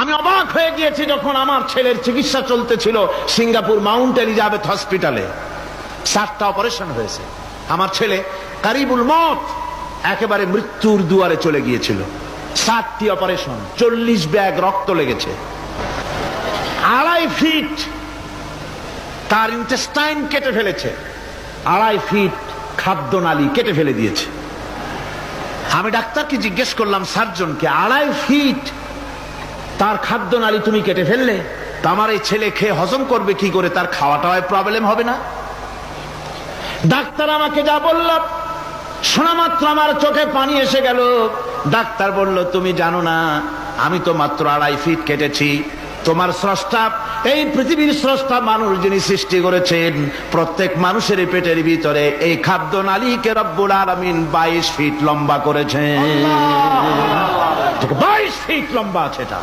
আমি অবাক হয়ে গিয়েছি যখন আমার ছেলের চিকিৎসা চলতেছিল সিঙ্গাপুর মাউন্ট এলিজাবেথ হসপিটালে। 7টা অপারেশন হয়েছে। আমার ছেলে কারিবুল মত, একেবারে মৃত্যুর দুয়ারে চলে গিয়েছিল। 7টি অপারেশন, 40 ব্যাগ রক্ত লেগেছে। 2.5 ফিট তার ইন্টেস্টাইন কেটে ফেলেছে, 2.5 ফিট খাদ্যনালী কেটে ফেলে দিয়েছে। আমি ডাক্তারকে জিজ্ঞেস করলাম, সার্জনকে, 2.5 ফিট তার খাদ্যনালী তুমি কেটে ফেললে, তা আমার এই ছেলে খেয়ে হজম করবে কি করে? তার খাওয়াটাও প্রবলেম হবে না? ডাক্তার আমাকে যা বলল, শোনা মাত্র আমার চোখে পানি এসে গেল। ডাক্তার বলল, তুমি জানো না, আমি তো মাত্র 2.5 ফিট কেটেছি। তোমার স্রষ্টা, এই পৃথিবীর স্রষ্টা মানুষ যিনি সৃষ্টি করেছেন, প্রত্যেক মানুষের পেটের ভিতরে এই খাদ্যনালীকে রব্বুল আলামিন 22 ফিট লম্বা করেছেন। 22 ফিট লম্বা আছে এটা।